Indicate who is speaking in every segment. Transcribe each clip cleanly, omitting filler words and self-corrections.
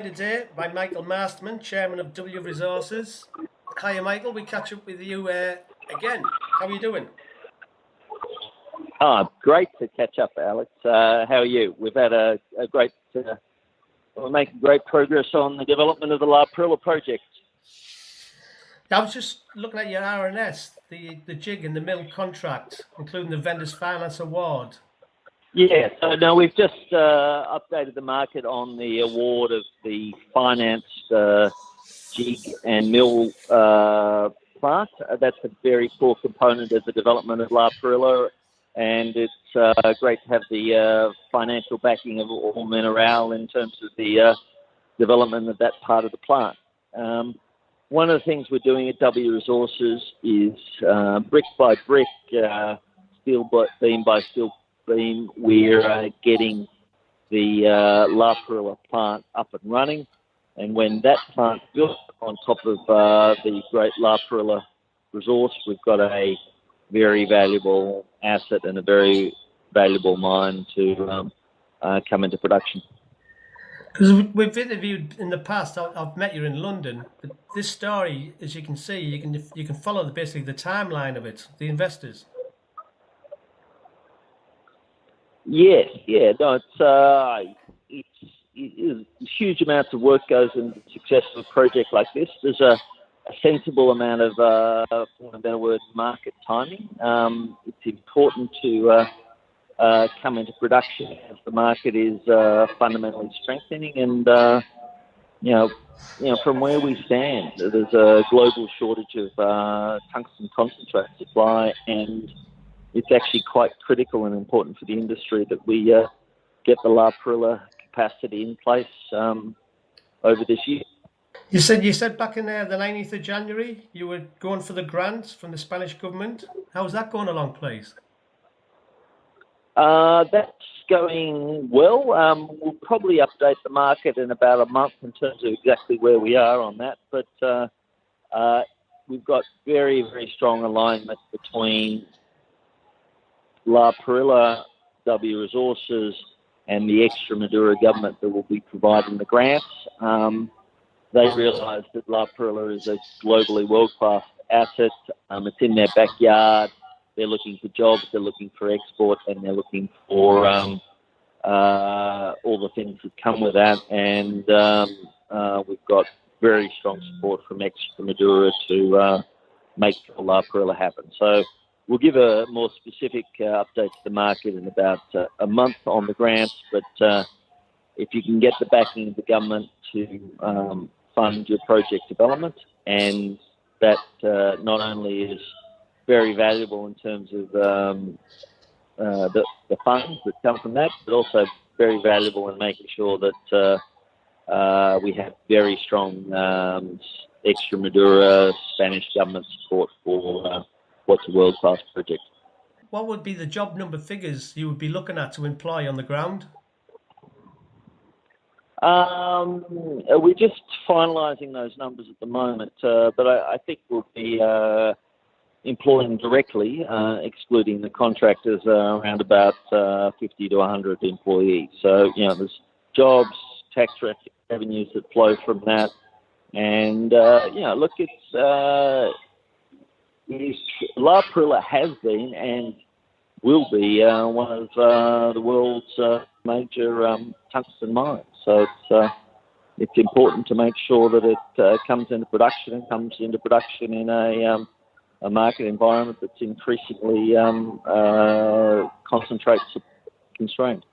Speaker 1: Today by Michael Masterman, Chairman of W Resources. Hiya Michael, we catch up with you again. How are you doing?
Speaker 2: Great to catch up, Alex. How are you? We've had a great, we're making great progress on the development of the Parrilla project.
Speaker 1: I was just looking at your RNS, the jig and the mill contract, including the Vendors Finance Award.
Speaker 2: Yeah, so no, we've just updated the market on the award of the financed jig and mill plant. That's a very core component of the development of Parrilla, and it's great to have the financial backing of allmineral in terms of the development of that part of the plant. One of the things we're doing at W Resources is brick by brick, steel beam by steel beam, we're getting the Parrilla plant up and running, and when that plant's built on top of the great Parrilla resource, we've got a very valuable asset and a very valuable mine to come into production.
Speaker 1: Because we've interviewed in the past, I've met you in London, but this story, as you can see, you can follow basically the timeline of it, the investors.
Speaker 2: Yes, yeah, no, it's huge amounts of work goes into the success of a project like this. There's a sensible amount of, for want of a better word, market timing. It's important to come into production as the market is fundamentally strengthening, and from where we stand, there's a global shortage of tungsten concentrate supply, and it's actually quite critical and important for the industry that we get the Parrilla capacity in place over this year.
Speaker 1: You said back in the 19th of January you were going for the grant from the Spanish government. How's that going along, please?
Speaker 2: That's going well. We'll probably update the market in about a month in terms of exactly where we are on that, but we've got very, very strong alignment between Parrilla, W Resources, and the Extremadura government that will be providing the grants. They realise that Parrilla is a globally world-class asset. It's in their backyard. They're looking for jobs, they're looking for export, and they're looking for all the things that come with that. And we've got very strong support from Extremadura to make Parrilla happen. So we'll give a more specific update to the market in about a month on the grants, but if you can get the backing of the government to fund your project development, and that not only is very valuable in terms of the funds that come from that, but also very valuable in making sure that we have very strong Extremadura Spanish government support for what's a world-class project.
Speaker 1: What would be the job number figures you would be looking at to employ on the ground?
Speaker 2: We're just finalising those numbers at the moment, but I think we'll be employing directly, excluding the contractors, around about 50 to 100 employees. So, there's jobs, tax revenues that flow from that, and, look, Parrilla has been and will be one of the world's major tungsten mines. So it's important to make sure that it comes into production in a market environment that's increasingly concentrate constrained.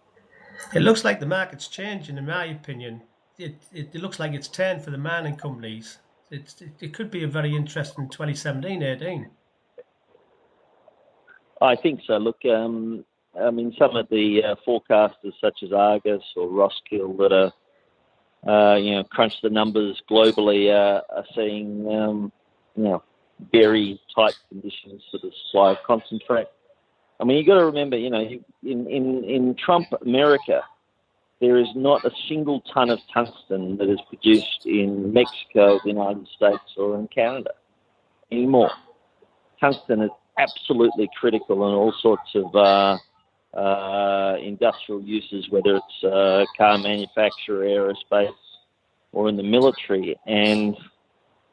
Speaker 1: It looks like the market's changing, in my opinion. It looks like it's turned for the mining companies. It could be a very interesting 2017-18. I
Speaker 2: think so. Look, some of the forecasters such as Argus or Roskill that are, crunch the numbers globally are seeing, very tight conditions for the supply of concentrate. I mean, you've got to remember, in Trump America, there is not a single ton of tungsten that is produced in Mexico, the United States, or in Canada anymore. Tungsten is absolutely critical in all sorts of industrial uses, whether it's car manufacture, aerospace, or in the military, and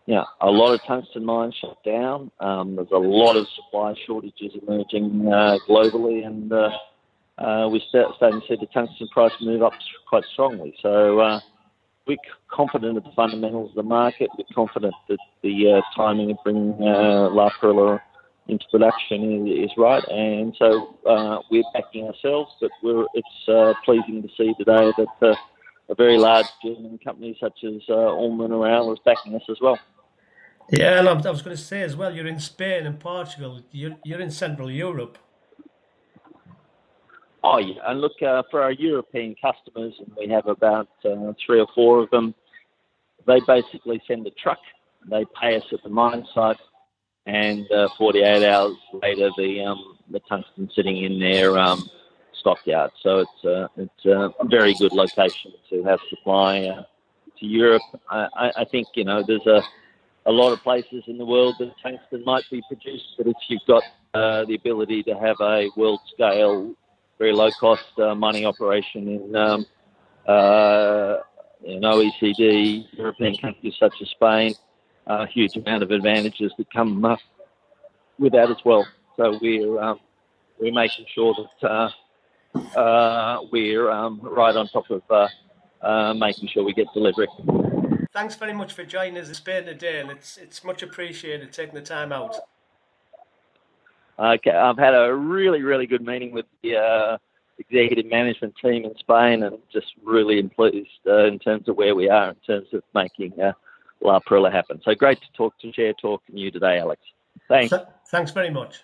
Speaker 2: a lot of tungsten mines shut down. There's a lot of supply shortages emerging globally, and we're starting to see the tungsten price move up quite strongly. So we're confident of the fundamentals of the market. We're confident that the timing of bringing La Parrilla into production is right, and so we're backing ourselves. But it's pleasing to see today that a very large German company such as allmineral is backing us as well.
Speaker 1: Yeah, and I was going to say as well, you're in Spain and Portugal. You're in Central Europe.
Speaker 2: Oh, yeah. And look, for our European customers, and we have about 3 or 4 of them, they basically send a truck. They pay us at the mine site, and 48 hours later, the tungsten sitting in their stockyard. So it's a very good location to have supply to Europe. I think, there's a lot of places in the world that tungsten might be produced, but if you've got the ability to have a world-scale, very low-cost mining operation in OECD, European countries such as Spain, a huge amount of advantages that come with that as well. So we're making sure that we're right on top of making sure we get delivery.
Speaker 1: Thanks very much for joining us in Spain today, and it's much appreciated taking the time out.
Speaker 2: Okay, I've had a really, really good meeting with the executive management team in Spain, and just really pleased in terms of where we are in terms of making La Parrilla happen. So great to share talk to you today, Alex. Thanks.
Speaker 1: Thanks very much.